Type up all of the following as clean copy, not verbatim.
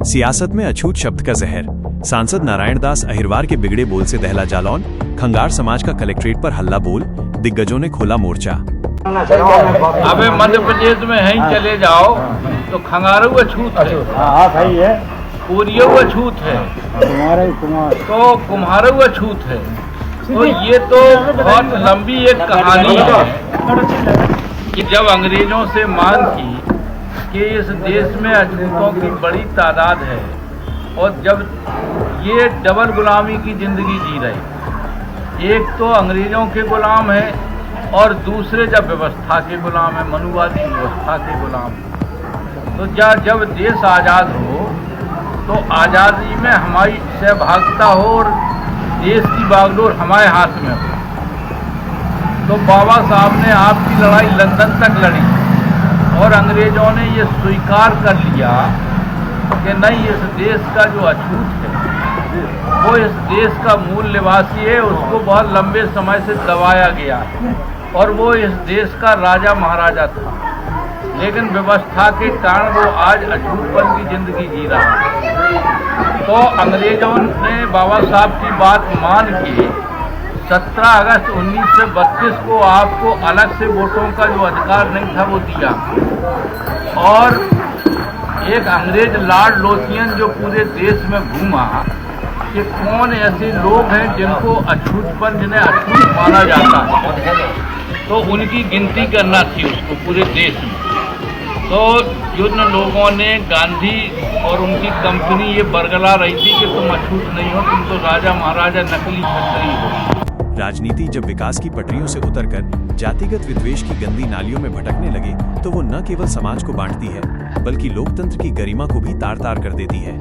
सियासत में अछूत शब्द का जहर। सांसद नारायण दास अहिरवार के बिगड़े बोल से दहला जालौन। खंगार समाज का कलेक्ट्रेट पर हल्ला बोल। दिग्गजों ने खोला मोर्चा। अबे मध्य प्रदेश में है चले जाओ तो खंगारू अछूत है, पूरियो अछूत है, तो कुम्हारू अछूत है। तो ये तो बहुत लंबी एक कहानी है कि जब अंग्रेजों से मांग की कि इस देश में अछूतों की बड़ी तादाद है और जब ये डबल गुलामी की जिंदगी जी रहे, एक तो अंग्रेजों के गुलाम है और दूसरे जब व्यवस्था के गुलाम है, मनुवादी व्यवस्था के गुलाम है। तो जब देश आज़ाद हो तो आज़ादी में हमारी सहभागिता हो और देश की बागडोर हमारे हाथ में हो। तो बाबा साहब ने आपकी लड़ाई लंदन तक लड़ी और अंग्रेजों ने ये स्वीकार कर लिया कि नहीं, इस देश का जो अछूत है वो इस देश का मूल निवासी है, उसको बहुत लंबे समय से दबाया गया है और वो इस देश का राजा महाराजा था। लेकिन व्यवस्था के कारण वो आज अछूतपन की जिंदगी जी रहा है। तो अंग्रेजों ने बाबा साहब की बात मान के 17 अगस्त 1932 को आपको अलग से वोटों का जो अधिकार नहीं था वो दिया। और एक अंग्रेज लॉर्ड लोथियन जो पूरे देश में घूमा कि कौन ऐसे लोग हैं जिनको अछूतपन, जिन्हें अछूत माना जाता है, तो उनकी गिनती करना थी उसको पूरे देश में। तो जिन लोगों ने गांधी और उनकी कंपनी ये बरगला रही थी कि तुम अछूत नहीं हो, तुम तो राजा महाराजा नकली छत्री हो। राजनीति जब विकास की पटरियों से उतरकर जातिगत विद्वेष की गंदी नालियों में भटकने लगे तो वो न केवल समाज को बांटती है बल्कि लोकतंत्र की गरिमा को भी तार तार कर देती है।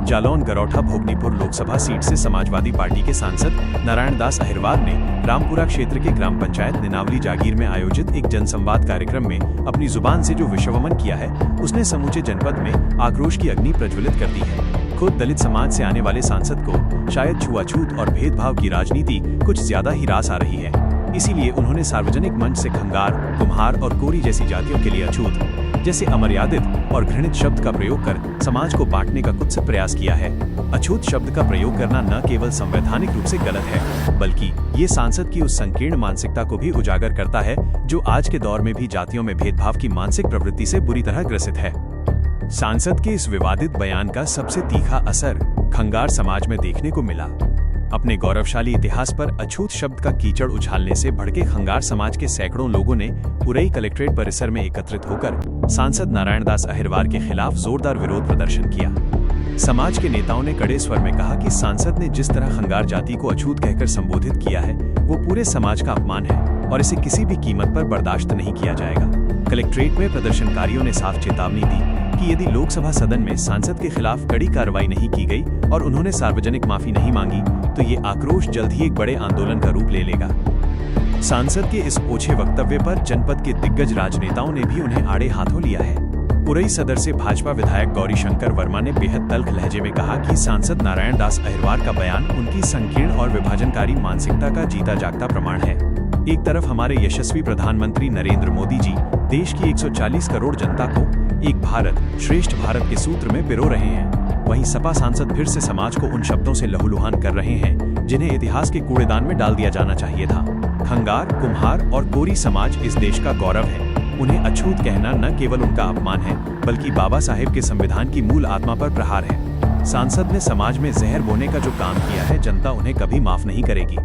जालौन गरौठा भोगनीपुर लोकसभा सीट से समाजवादी पार्टी के सांसद नारायण दास अहिरवार ने रामपुरा क्षेत्र के ग्राम पंचायत निनावली जागीर में आयोजित एक जनसंवाद कार्यक्रम में अपनी जुबान से जो विश्ववमन किया है उसने समूचे जनपद में आक्रोश की अग्नि प्रज्वलित कर दी है। खुद दलित समाज से आने वाले सांसद को शायद छुआछूत और भेदभाव की राजनीति कुछ ज्यादा ही रास आ रही है, इसीलिए उन्होंने सार्वजनिक मंच से खंगार, कुम्हार और कोरी जैसी जातियों के लिए अछूत जैसे अमर्यादित और घृणित शब्द का प्रयोग कर समाज को बांटने का कुछ प्रयास किया है। अछूत शब्द का प्रयोग करना न केवल संवैधानिक रूप से गलत है बल्कि ये सांसद की उस संकीर्ण मानसिकता को भी उजागर करता है जो आज के दौर में भी जातियों में भेदभाव की मानसिक प्रवृत्ति से बुरी तरह ग्रसित है। सांसद के इस विवादित बयान का सबसे तीखा असर खंगार समाज में देखने को मिला। अपने गौरवशाली इतिहास पर अछूत शब्द का कीचड़ उछालने से भड़के खंगार समाज के सैकड़ों लोगों ने उरई कलेक्ट्रेट परिसर में एकत्रित होकर सांसद नारायण दास अहिरवार के खिलाफ जोरदार विरोध प्रदर्शन किया। समाज के नेताओं ने कड़े स्वर में कहा कि सांसद ने जिस तरह खंगार जाति को अछूत कहकर संबोधित किया है वो पूरे समाज का अपमान है और इसे किसी भी कीमत पर बर्दाश्त नहीं किया जाएगा। कलेक्ट्रेट में प्रदर्शनकारियों ने साफ चेतावनी दी कि यदि लोकसभा सदन में सांसद के खिलाफ कड़ी कार्रवाई नहीं की गई और उन्होंने सार्वजनिक माफी नहीं मांगी तो ये आक्रोश जल्द ही एक बड़े आंदोलन का रूप ले लेगा। सांसद के इस ओछे वक्तव्य पर जनपद के दिग्गज राजनेताओं ने भी उन्हें आड़े हाथों लिया है। उरई सदर से भाजपा विधायक गौरी शंकर वर्मा ने बेहद तल्ख लहजे में कहा कि सांसद नारायण दास अहिरवार का बयान उनकी संकीर्ण और विभाजनकारी मानसिकता का जीता जागता प्रमाण है। एक तरफ हमारे यशस्वी प्रधानमंत्री नरेंद्र मोदी जी देश की 140 करोड़ जनता को एक भारत श्रेष्ठ भारत के सूत्र में पिरो रहे हैं, वहीं सपा सांसद फिर से समाज को उन शब्दों से लहूलुहान कर रहे हैं जिन्हें इतिहास के कूड़ेदान में डाल दिया जाना चाहिए था। खंगार, कुम्हार और कोरी समाज इस देश का गौरव है। उन्हें अछूत कहना न केवल उनका अपमान है बल्कि बाबा साहेब के संविधान की मूल आत्मा पर प्रहार है। सांसद ने समाज में जहर बोने का जो काम किया है जनता उन्हें कभी माफ नहीं करेगी।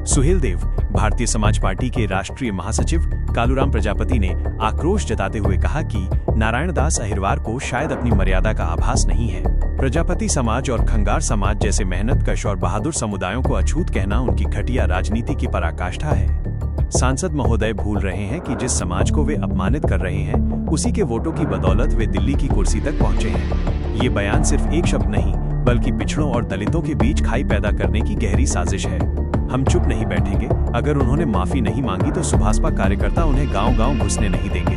सुहेल देव, भारतीय समाज पार्टी के राष्ट्रीय महासचिव कालूराम प्रजापति ने आक्रोश जताते हुए कहा कि नारायण दास अहिरवार को शायद अपनी मर्यादा का आभास नहीं है। प्रजापति समाज और खंगार समाज जैसे मेहनतकश और बहादुर समुदायों को अछूत कहना उनकी घटिया राजनीति की पराकाष्ठा है। सांसद महोदय भूल रहे हैं कि जिस समाज को वे अपमानित कर रहे हैं उसी के वोटों की बदौलत वे दिल्ली की कुर्सी तक पहुंचे हैं। ये बयान सिर्फ एक शब्द नहीं बल्कि पिछड़ों और दलितों के बीच खाई पैदा करने की गहरी साजिश है। हम चुप नहीं बैठेंगे। अगर उन्होंने माफी नहीं मांगी तो सुभाषपा कार्यकर्ता उन्हें गांव-गांव घुसने नहीं देंगे।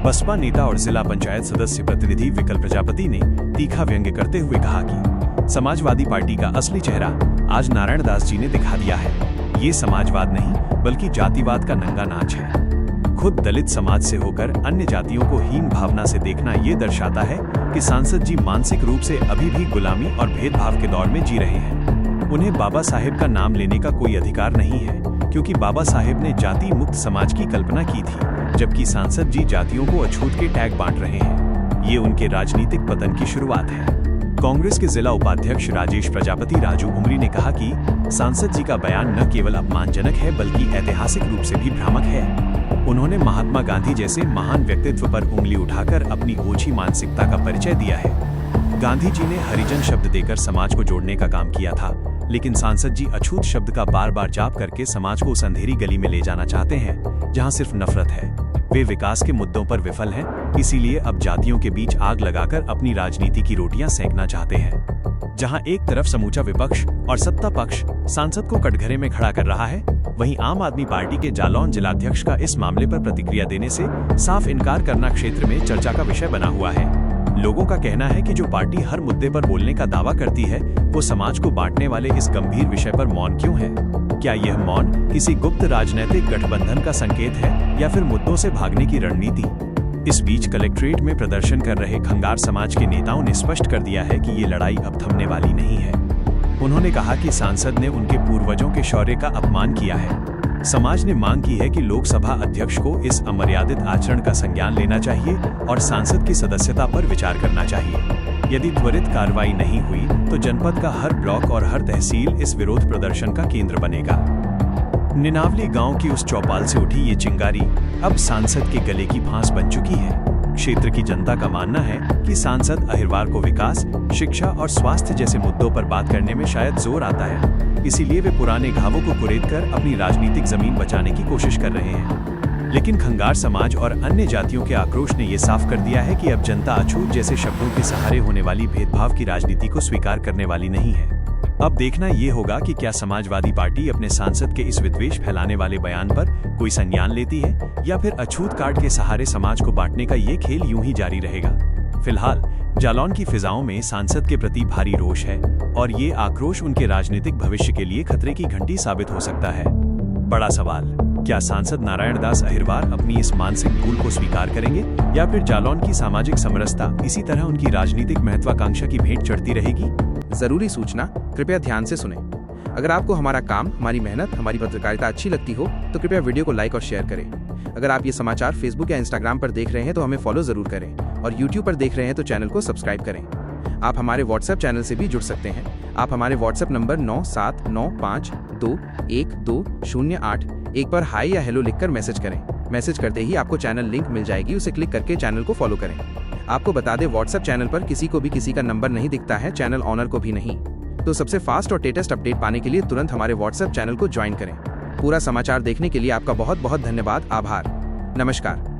बसपा नेता और जिला पंचायत सदस्य प्रतिनिधि विकल प्रजापति ने तीखा व्यंग्य करते हुए कहा कि समाजवादी पार्टी का असली चेहरा आज नारायण दास जी ने दिखा दिया है। ये समाजवाद नहीं बल्कि जातिवाद का नंगा नाच है। खुद दलित समाज से होकर अन्य जातियों को हीन भावना से देखना ये दर्शाता है कि सांसद जी मानसिक रूप से अभी भी गुलामी और भेदभाव के दौर में जी रहे हैं। उन्हें बाबा साहेब का नाम लेने का कोई अधिकार नहीं है, क्योंकि बाबा साहेब ने जाति मुक्त समाज की कल्पना की थी, जबकि सांसद जी जातियों को अछूत के टैग बांट रहे हैं। ये उनके राजनीतिक पतन की शुरुआत है। कांग्रेस के जिला उपाध्यक्ष राजेश प्रजापति राजू उमरी ने कहा कि सांसद जी का बयान न केवल अपमानजनक है बल्कि ऐतिहासिक रूप से भी भ्रामक है। उन्होंने महात्मा गांधी जैसे महान व्यक्तित्व पर उंगली उठाकर अपनी ओछी मानसिकता का परिचय दिया है। गांधी जी ने हरिजन शब्द देकर समाज को जोड़ने का काम किया था, लेकिन सांसद जी अछूत शब्द का बार बार जाप करके समाज को उस अंधेरी गली में ले जाना चाहते हैं जहां सिर्फ नफरत है। वे विकास के मुद्दों पर विफल हैं, इसीलिए अब जातियों के बीच आग लगाकर अपनी राजनीति की रोटियां सेंकना चाहते हैं। जहां एक तरफ समूचा विपक्ष और सत्ता पक्ष सांसद को कटघरे में खड़ा कर रहा है, वहीं आम आदमी पार्टी के जालौन जिलाध्यक्ष का इस मामले पर प्रतिक्रिया देने से साफ इनकार करना क्षेत्र में चर्चा का विषय बना हुआ है। लोगों का कहना है कि जो पार्टी हर मुद्दे पर बोलने का दावा करती है, वो समाज को बांटने वाले इस गंभीर विषय पर मौन क्यों है? क्या यह मौन किसी गुप्त राजनीतिक गठबंधन का संकेत है या फिर मुद्दों से भागने की रणनीति? इस बीच कलेक्ट्रेट में प्रदर्शन कर रहे खंगार समाज के नेताओं ने स्पष्ट कर दिया है कि ये लड़ाई अब थमने वाली नहीं है। उन्होंने कहा कि सांसद ने उनके पूर्वजों के शौर्य का अपमान किया है। समाज ने मांग की है कि लोकसभा अध्यक्ष को इस अमर्यादित आचरण का संज्ञान लेना चाहिए और सांसद की सदस्यता पर विचार करना चाहिए। यदि त्वरित कार्रवाई नहीं हुई तो जनपद का हर ब्लॉक और हर तहसील इस विरोध प्रदर्शन का केंद्र बनेगा। निनावली गांव की उस चौपाल से उठी ये चिंगारी अब सांसद के गले की फांस बन चुकी है। क्षेत्र की जनता का मानना है कि सांसद अहिरवार को विकास, शिक्षा और स्वास्थ्य जैसे मुद्दों पर बात करने में शायद जोर आता है, इसीलिए वे पुराने घावों को कुरेदकर अपनी राजनीतिक जमीन बचाने की कोशिश कर रहे हैं। लेकिन खंगार समाज और अन्य जातियों के आक्रोश ने ये साफ कर दिया है कि अब जनता अछूत जैसे शब्दों के सहारे होने वाली भेदभाव की राजनीति को स्वीकार करने वाली नहीं है। अब देखना ये होगा कि क्या समाजवादी पार्टी अपने सांसद के इस विद्वेष फैलाने वाले बयान पर कोई संज्ञान लेती है या फिर अछूत कार्ड के सहारे समाज को बांटने का ये खेल यूं ही जारी रहेगा। फिलहाल जालौन की फिजाओं में सांसद के प्रति भारी रोष है और ये आक्रोश उनके राजनीतिक भविष्य के लिए खतरे की घंटी साबित हो सकता है। बड़ा सवाल, क्या सांसद नारायण दास अहिरवार अपनी इस मानसिक भूल को स्वीकार करेंगे या फिर जालौन की सामाजिक समरसता इसी तरह उनकी राजनीतिक महत्वाकांक्षा की भेंट चढ़ती रहेगी? जरूरी सूचना, कृपया ध्यान से सुनें। अगर आपको हमारा काम, हमारी मेहनत, हमारी पत्रकारिता अच्छी लगती हो तो कृपया वीडियो को लाइक और शेयर करें। अगर आप ये समाचार फेसबुक या इंस्टाग्राम पर देख रहे हैं तो हमें फॉलो जरूर करें और यूट्यूब पर देख रहे हैं तो चैनल को सब्सक्राइब करें। आप हमारे व्हाट्सएप चैनल से भी जुड़ सकते हैं। आप हमारे व्हाट्सएप नंबर 9795212081 पर हाई या हेलो लिखकर मैसेज करें। मैसेज करते ही आपको चैनल लिंक मिल जाएगी, उसे क्लिक करके चैनल को फॉलो करें। आपको बता दें, व्हाट्सएप चैनल पर किसी को भी किसी का नंबर नहीं दिखता है, चैनल ऑनर को भी नहीं। तो सबसे फास्ट और लेटेस्ट अपडेट पाने के लिए तुरंत हमारे व्हाट्सएप चैनल को ज्वाइन करें। पूरा समाचार देखने के लिए आपका बहुत बहुत धन्यवाद। आभार। नमस्कार।